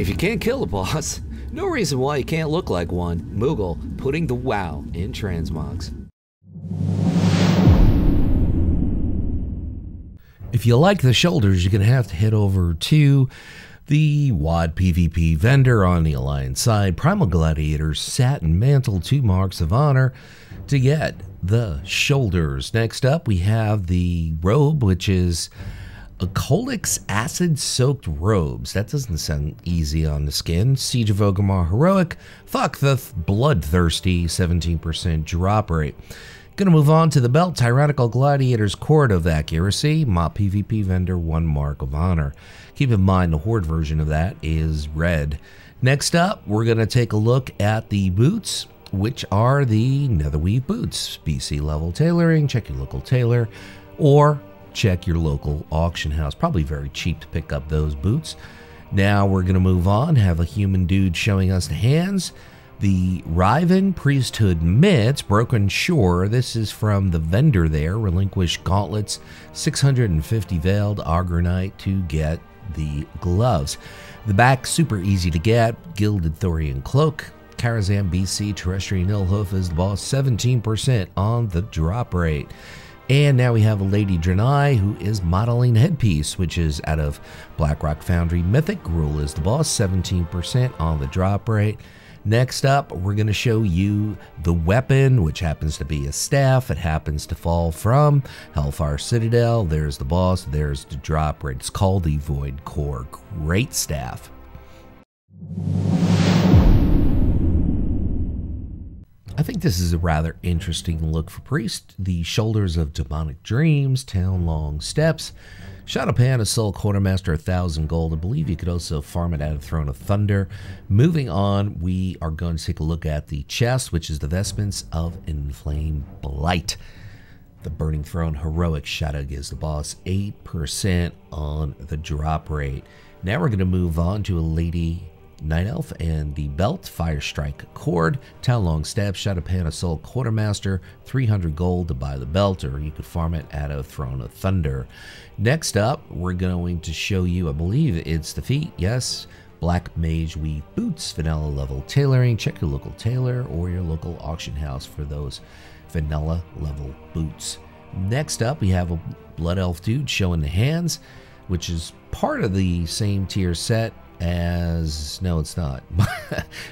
If you can't kill a boss, no reason why you can't look like one. Moogle putting the WoW in transmogs. If you like the shoulders, you're going to have to head over to the WoD PvP vendor on the Alliance side. Primal Gladiator's Satin Mantle, 2 marks of honor to get the shoulders. Next up, we have the robe, which is a Colix acid-soaked robes. That doesn't sound easy on the skin. Siege of Orgrimmar heroic. Fuck the bloodthirsty 17% drop rate. Gonna move on to the belt. Tyrannical Gladiator's Cord of Accuracy. Mop PvP vendor, 1 mark of honor. Keep in mind the Horde version of that is red. Next up, we're gonna take a look at the boots, which are the Netherweave boots. BC level tailoring. Check your local tailor, or check your local auction house. Probably very cheap to pick up those boots. Now we're going to move on, have a human dude showing us the hands. The Raiven Priesthood mitts, Broken Shore. This is from the vendor there. Relinquish gauntlets, 650 veiled Argonite to get the gloves. The back, super easy to get. Gilded Thorian Cloak. Karazhan BC Terrestrial Nilhoof is the boss, 17% on the drop rate. And now we have a Lady Draenor who is modeling headpiece, which is out of Blackrock Foundry. Mythic Gruul is the boss, 17% on the drop rate. Next up, we're going to show you the weapon, which happens to be a staff. It happens to fall from Hellfire Citadel. There's the boss. There's the drop rate. It's called the Void Core Great Staff. I think this is a rather interesting look for Priest. The Shoulders of Demonic Dreams, Town Long Steps, Shadowpan, Assault Quartermaster, 1,000 gold. I believe you could also farm it out of Throne of Thunder. Moving on, we are going to take a look at the chest, which is the Vestments of Inflamed Blight. The Burning Throne Heroic Shadow gives the boss 8% on the drop rate. Now we're going to move on to a Lady Night Elf and the belt, Fire Strike Cord, Town Long Step, Shadowpan, Assault Quartermaster, 300 gold to buy the belt, or you could farm it out of Throne of Thunder. Next up, we're going to show you, I believe it's the feet, yes, Black Mage Weave Boots, vanilla level tailoring. Check your local tailor or your local auction house for those vanilla level boots. Next up, we have a Blood Elf dude showing the hands, which is part of the same tier set as, no it's not,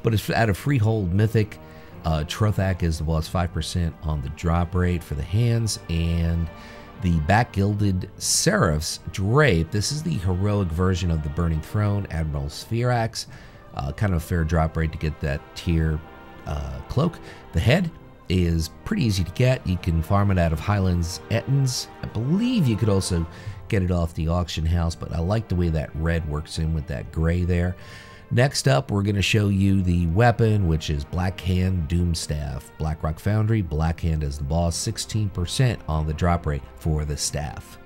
but it's out of Freehold Mythic. Trothak is the boss, 5% on the drop rate for the hands. And the Back Gilded Seraph's Drape, this is the heroic version of the Burning Throne, Admiral Spherax. Kind of a fair drop rate to get that tier cloak. The head is pretty easy to get. You can farm it out of Highlands Ettins. I believe you could also get it off the auction house, but I like the way that red works in with that gray there. Next up, we're going to show you the weapon, which is Blackhand Doomstaff. Blackrock Foundry, Blackhand is the boss, 16% on the drop rate for the staff.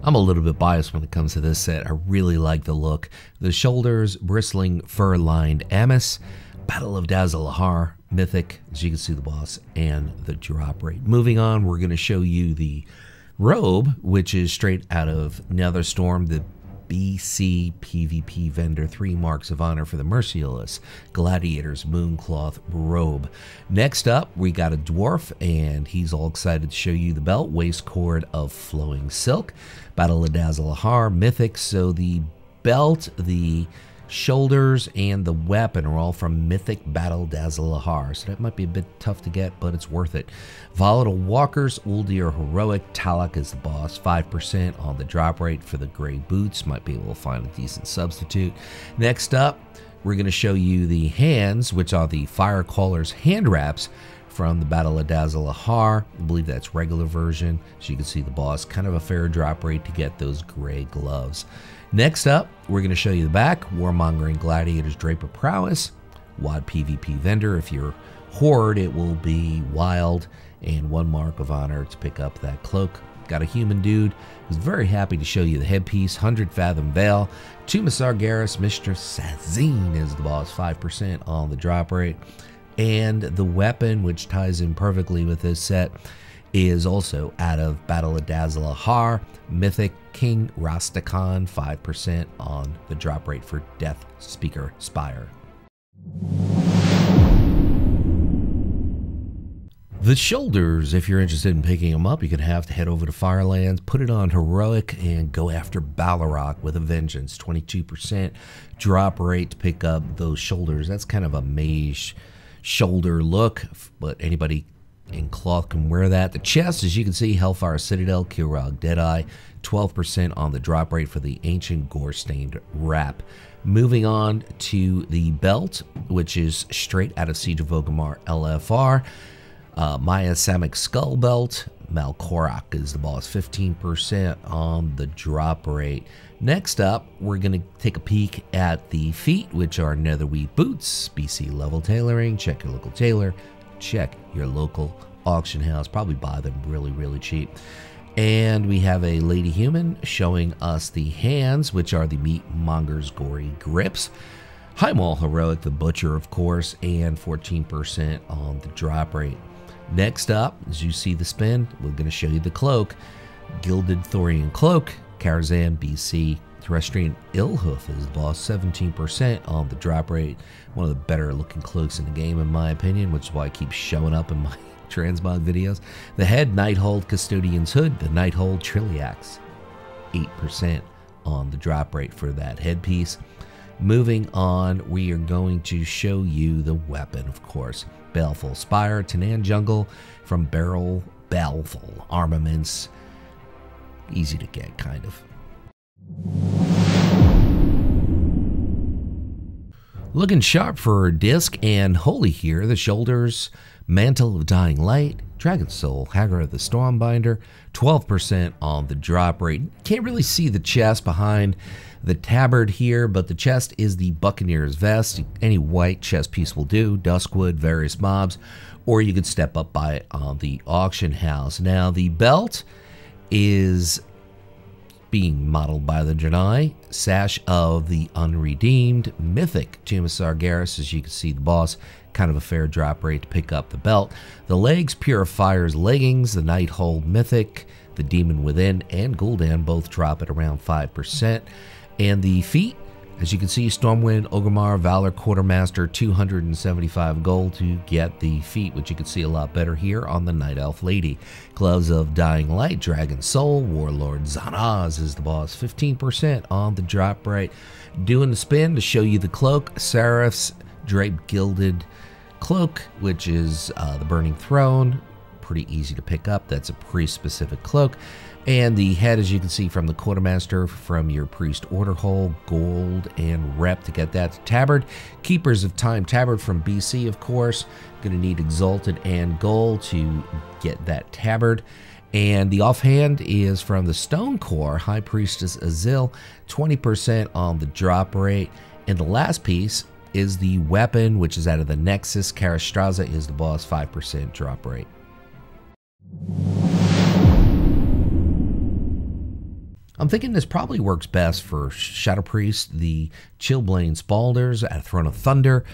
I'm a little bit biased when it comes to this set. I really like the look. The shoulders, bristling fur-lined Amice, Battle of Dazalahar, Mythic, as you can see the boss, and the drop rate. Moving on, we're going to show you the robe, which is straight out of Netherstorm, the BC PvP vendor, 3 marks of honor for the Merciless Gladiator's Mooncloth robe. Next up, we got a dwarf, and he's all excited to show you the belt, Waist Cord of Flowing Silk, Battle of Dazalahar, Mythic. So the belt, the shoulders, and the weapon are all from Mythic Battle Dazalahar, so that might be a bit tough to get, but it's worth it. Volatile Walkers, Uldir Heroic, Talak is the boss, 5% on the drop rate for the gray boots. Might be able to find a decent substitute. Next up, we're going to show you the hands, which are the Firecaller's hand wraps from the Battle of Dazalahar. I believe that's regular version, so you can see the boss. Kind of a fair drop rate to get those gray gloves. Next up, we're going to show you the back, Warmongering Gladiator's Draper Prowess, WoD PvP vendor. If you're Horde, it will be Wild, and 1 mark of honor to pick up that cloak. Got a human dude who's very happy to show you the headpiece, 100 Fathom Veil, Tomb of Sargeras, Mistress Sazine is the boss, 5% on the drop rate. And the weapon, which ties in perfectly with this set, is also out of Battle of Dazalahar. Mythic King Rastakhan, 5% on the drop rate for Death Speaker Spire. The shoulders, if you're interested in picking them up, you're going to have to head over to Firelands, put it on Heroic, and go after Balrog with a vengeance. 22% drop rate to pick up those shoulders. That's kind of a mage shoulder look, but anybody in cloth can wear that. The chest, as you can see, Hellfire Citadel, Kirog Deadeye, 12% on the drop rate for the Ancient Gore-Stained Wrap. Moving on to the belt, which is straight out of Siege of Orgrimmar LFR. Maya Samic Skull Belt. Malkorak is the boss, 15% on the drop rate. Next up, we're going to take a peek at the feet, which are Netherweave Boots, BC level tailoring. Check your local tailor. Check your local auction house. Probably buy them really, really cheap. And we have a Lady Human showing us the hands, which are the Meat Monger's Gory Grips. Highmaul Heroic, the Butcher, of course, and 14% on the drop rate. Next up, as you see the spin, we're going to show you the cloak. Gilded Thorian Cloak, Karazhan, BC. Terrestrian Illhoof is the boss, 17% on the drop rate. One of the better looking cloaks in the game, in my opinion, which is why it keeps showing up in my Transmog videos. The head, Nighthold Custodian's Hood, the Nighthold Triliax, 8% on the drop rate for that headpiece. Moving on, we are going to show you the weapon, of course. Baleful Spire, Tanan Jungle from Barrel Baleful Armaments. Easy to get, kind of. Looking sharp for Disc and Holy here. The shoulders, Mantle of Dying Light, Dragon Soul, Haggard of the Stormbinder, 12% on the drop rate. Can't really see the chest behind the tabard here, but the chest is the Buccaneer's Vest. Any white chest piece will do. Duskwood, various mobs, or you could step up by it on the auction house. Now, the belt is being modeled by the Janai. Sash of the Unredeemed, Mythic Tomb of Sargeras, as you can see the boss, kind of a fair drop rate to pick up the belt. The legs, Purifier's Leggings, the Nighthold Mythic, the Demon Within, and Gul'dan both drop at around 5%. And the feet, as you can see, Stormwind, Orgrimmar, Valor, Quartermaster, 275 gold to get the feet, which you can see a lot better here on the Night Elf Lady. Gloves of Dying Light, Dragon Soul, Warlord Zanaz is the boss, 15% on the drop rate. Doing the spin to show you the cloak, Seraph's Draped Gilded Cloak, which is the Burning Throne. Pretty easy to pick up. That's a priest-specific cloak. And the head, as you can see from the Quartermaster, from your Priest Order Hole, gold and rep to get that. Tabard, Keepers of Time Tabard from BC, of course. Going to need Exalted and gold to get that tabard. And the offhand is from the Stone Core, High Priestess Azil, 20% on the drop rate. And the last piece is the weapon, which is out of the Nexus. Karastraza is the boss, 5% drop rate. I'm thinking this probably works best for Shadow Priest, the Chillblane Spalders at Throne of Thunder.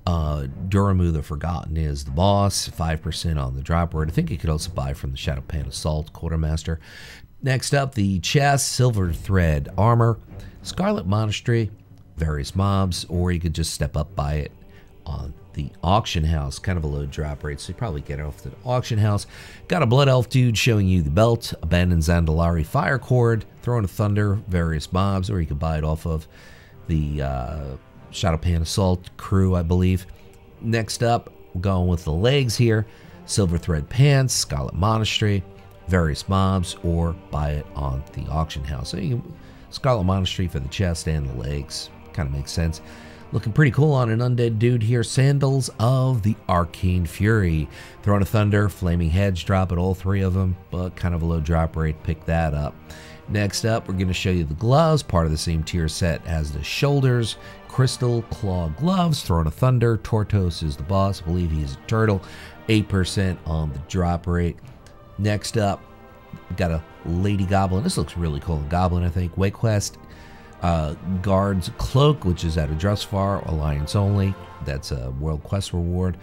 Duramu the Forgotten is the boss, 5% on the drop rate. I think you could also buy from the Shadow Pan Assault Quartermaster. Next up, the chest, Silver Thread Armor, Scarlet Monastery, various mobs, or you could just step up by it on the auction house. Kind of a low drop rate, so you probably get it off the auction house. Got a Blood Elf dude showing you the belt, Abandoned Zandalari Fire Cord, Throne of Thunder, various mobs, or you could buy it off of the Shadow Pan Assault crew, I believe. Next up, we're going with the legs here, Silver Thread Pants, Scarlet Monastery, various mobs, or buy it on the auction house. So you can Scarlet Monastery for the chest and the legs. Kind of makes sense. Looking pretty cool on an undead dude here. Sandals of the Arcane Fury. Throne of Thunder, Flaming Heads drop at all three of them, but kind of a low drop rate. Pick that up. Next up, we're going to show you the gloves, part of the same tier set as the shoulders. Crystal Claw Gloves, Throne of Thunder. Tortos is the boss. I believe he's a turtle. 8% on the drop rate. Next up, we've got a Lady Goblin. This looks really cool. Goblin, I think. Wayquest Guard's Cloak, which is at a Drusvar, Alliance only. That's a World Quest reward.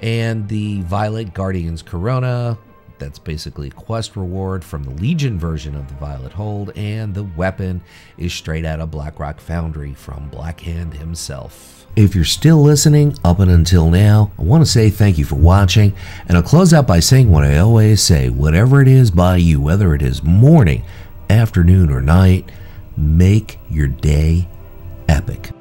And the Violet Guardian's Corona, That's basically a quest reward from the Legion version of the Violet Hold, and the weapon is straight out of Blackrock Foundry from Blackhand himself. If you're still listening up and until now, I want to say thank you for watching, and I'll close out by saying what I always say: whatever it is by you, whether it is morning, afternoon, or night, make your day epic.